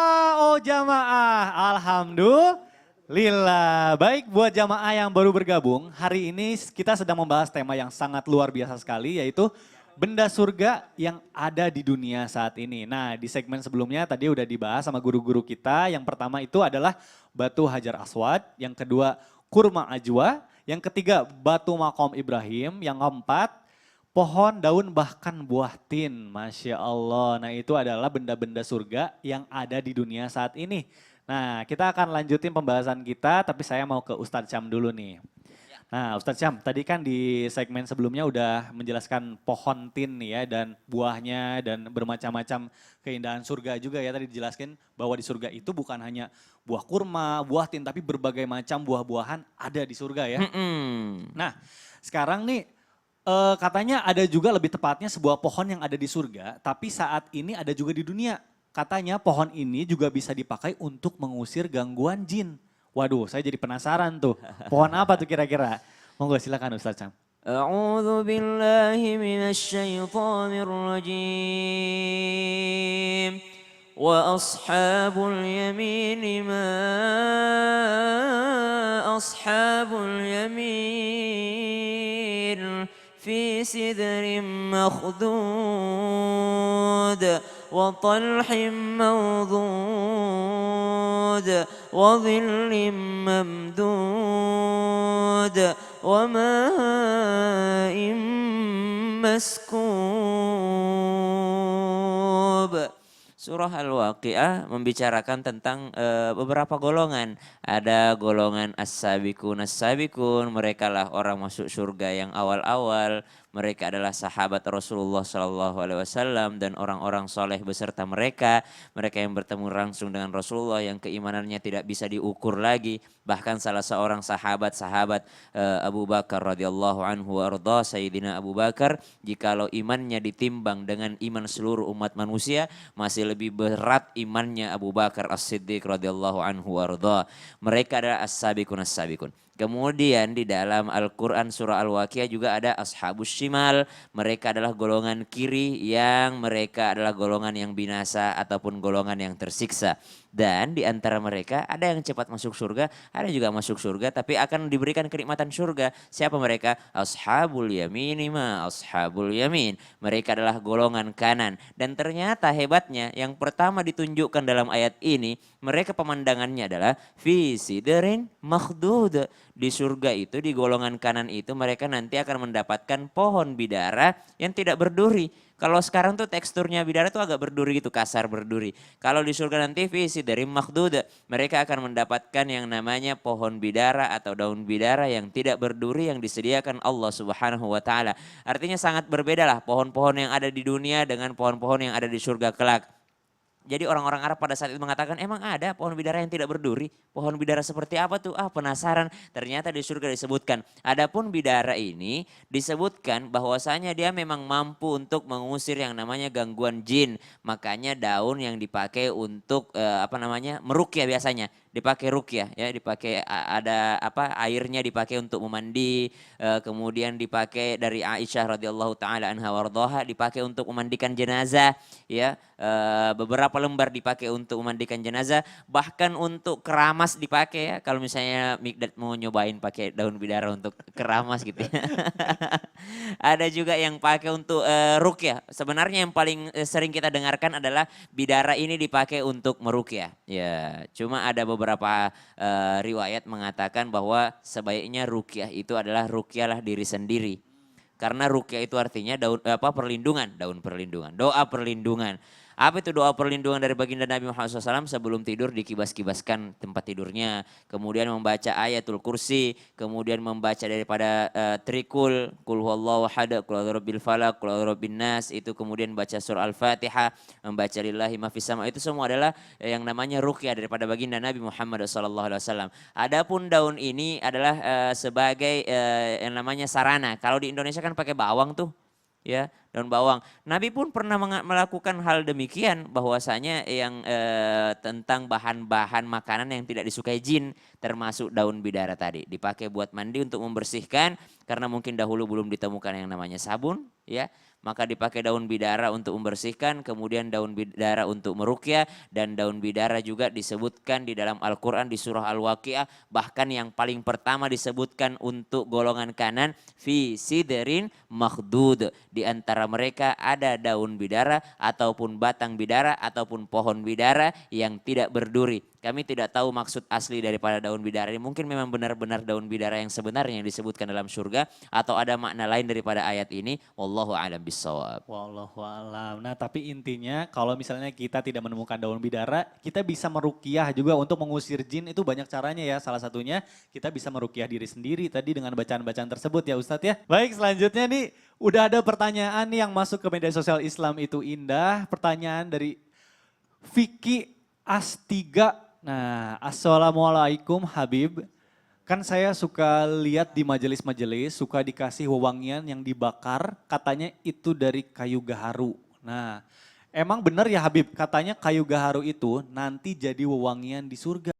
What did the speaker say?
Oh jamaah, alhamdulillah. Baik buat jamaah yang baru bergabung, hari ini kita sedang membahas tema yang sangat luar biasa sekali yaitu benda surga yang ada di dunia saat ini. Nah di segmen sebelumnya tadi udah dibahas sama guru-guru kita. Yang pertama itu adalah batu Hajar Aswad, yang kedua kurma ajwa, yang ketiga batu makom Ibrahim, yang keempat pohon, daun, bahkan buah tin. Masya Allah. Nah itu adalah benda-benda surga yang ada di dunia saat ini. Nah kita akan lanjutin pembahasan kita, tapi saya mau ke Ustadz Syam dulu nih. Nah Ustadz Syam, tadi kan di segmen sebelumnya udah menjelaskan pohon tin nih ya, dan buahnya, dan bermacam-macam keindahan surga juga ya. Tadi dijelaskan bahwa di surga itu bukan hanya buah kurma, buah tin, tapi berbagai macam buah-buahan ada di surga ya. Nah sekarang nih katanya ada juga lebih tepatnya sebuah pohon yang ada di surga, tapi saat ini ada juga di dunia. Katanya pohon ini juga bisa dipakai untuk mengusir gangguan jin. Waduh, saya jadi penasaran tuh. Pohon apa tuh kira-kira? Monggo silakan Ustaz Cam. أعوذ بالله من الشيطان الرجيم وأصحاب اليمين ما أصحاب اليمين في سدر مخضود وطلح منضود وظل ممدود وماء مسكوب. Surah Al-Waqiah membicarakan tentang beberapa golongan. Ada golongan as-sabiqun as-sabiqun, mereka lah orang masuk surga yang awal-awal. Mereka adalah sahabat Rasulullah SAW dan orang-orang soleh beserta mereka. Mereka yang bertemu langsung dengan Rasulullah yang keimanannya tidak bisa diukur lagi. Bahkan salah seorang sahabat Abu Bakar radhiyallahu anhu arda, Sayyidina Abu Bakar, jikalau imannya ditimbang dengan iman seluruh umat manusia, masih lebih berat imannya Abu Bakar As-Siddiq radhiyallahu anhu arda. Mereka adalah as-sabiqun as-sabiqun. Kemudian di dalam Al-Quran surah Al-Waqiah juga ada ashabus shimal. Mereka adalah golongan kiri yang mereka adalah golongan yang binasa ataupun golongan yang tersiksa. Dan di antara mereka ada yang cepat masuk surga, ada juga masuk surga tapi akan diberikan kenikmatan surga. Siapa mereka? Ashabul yamin ashabul yamin. Mereka adalah golongan kanan. Dan ternyata hebatnya yang pertama ditunjukkan dalam ayat ini, mereka pemandangannya adalah fi sidrin makhdud. Di surga itu, di golongan kanan itu mereka nanti akan mendapatkan pohon bidara yang tidak berduri. Kalau sekarang tuh teksturnya bidara tuh agak berduri gitu, kasar berduri. Kalau di surga nanti visi dari makhdud, mereka akan mendapatkan yang namanya pohon bidara atau daun bidara yang tidak berduri yang disediakan Allah Subhanahu wa taala. Artinya sangat berbeda lah pohon-pohon yang ada di dunia dengan pohon-pohon yang ada di surga kelak. Jadi orang-orang Arab pada saat itu mengatakan, emang ada pohon bidara yang tidak berduri? Pohon bidara seperti apa tuh? Ah, penasaran. Ternyata di surga disebutkan. Adapun bidara ini disebutkan bahwasanya dia memang mampu untuk mengusir yang namanya gangguan jin. Makanya daun yang dipakai untuk meruqyah biasanya. Dipakai ruqyah ya, dipakai ada airnya dipakai untuk memandi, kemudian dipakai dari Aisyah radhiyallahu taala anha wardoha dipakai untuk memandikan jenazah ya. Beberapa lembar dipakai untuk memandikan jenazah, bahkan untuk keramas dipakai ya. Kalau misalnya Mikdad mau nyobain pakai daun bidara untuk keramas gitu ya. Ada juga yang pakai untuk ruqyah. Sebenarnya yang paling sering kita dengarkan adalah bidara ini dipakai untuk meruqyah. Ya, cuma ada beberapa riwayat mengatakan bahwa sebaiknya ruqyah itu adalah ruqyahlah diri sendiri. Karena ruqyah itu artinya perlindungan, daun perlindungan, doa perlindungan. Apa itu doa perlindungan dari baginda Nabi Muhammad SAW? Sebelum tidur dikibas-kibaskan tempat tidurnya. Kemudian membaca ayatul kursi. Kemudian membaca daripada trikul. Qul huwallahu ahad, qul a'udzu birabbil falaq, qul a'udzu birabbin nas. Itu kemudian baca surah Al-Fatihah. Membaca lillahi ma fis sama. Itu semua adalah yang namanya ruqyah daripada baginda Nabi Muhammad SAW. Adapun daun ini adalah sebagai yang namanya sarana. Kalau di Indonesia kan pakai bawang tuh. Ya, daun bawang. Nabi pun pernah melakukan hal demikian, bahwasanya yang tentang bahan-bahan makanan yang tidak disukai jin, termasuk daun bidara tadi, dipakai buat mandi untuk membersihkan, karena mungkin dahulu belum ditemukan yang namanya sabun, ya. Maka dipakai daun bidara untuk membersihkan, kemudian daun bidara untuk meruqyah, dan daun bidara juga disebutkan di dalam Al-Quran di surah Al-Waqiah, bahkan yang paling pertama disebutkan untuk golongan kanan, fi sidrin makhdud. Di antara mereka ada daun bidara ataupun batang bidara ataupun pohon bidara yang tidak berduri. Kami tidak tahu maksud asli daripada daun bidara ini. Mungkin memang benar-benar daun bidara yang sebenarnya yang disebutkan dalam surga, atau ada makna lain daripada ayat ini. Wallahu a'lam bishawab. Wallahualam. Nah tapi intinya kalau misalnya kita tidak menemukan daun bidara, kita bisa meruqyah juga untuk mengusir jin, itu banyak caranya ya. Salah satunya kita bisa meruqyah diri sendiri tadi dengan bacaan-bacaan tersebut ya Ustadz ya. Baik, selanjutnya nih udah ada pertanyaan nih yang masuk ke media sosial Islam itu indah. Pertanyaan dari Vicky Astiga. Nah, Assalamualaikum Habib. Kan saya suka lihat di majelis-majelis, suka dikasih wewangian yang dibakar, katanya itu dari kayu gaharu. Nah, emang benar ya Habib, katanya kayu gaharu itu nanti jadi wewangian di surga.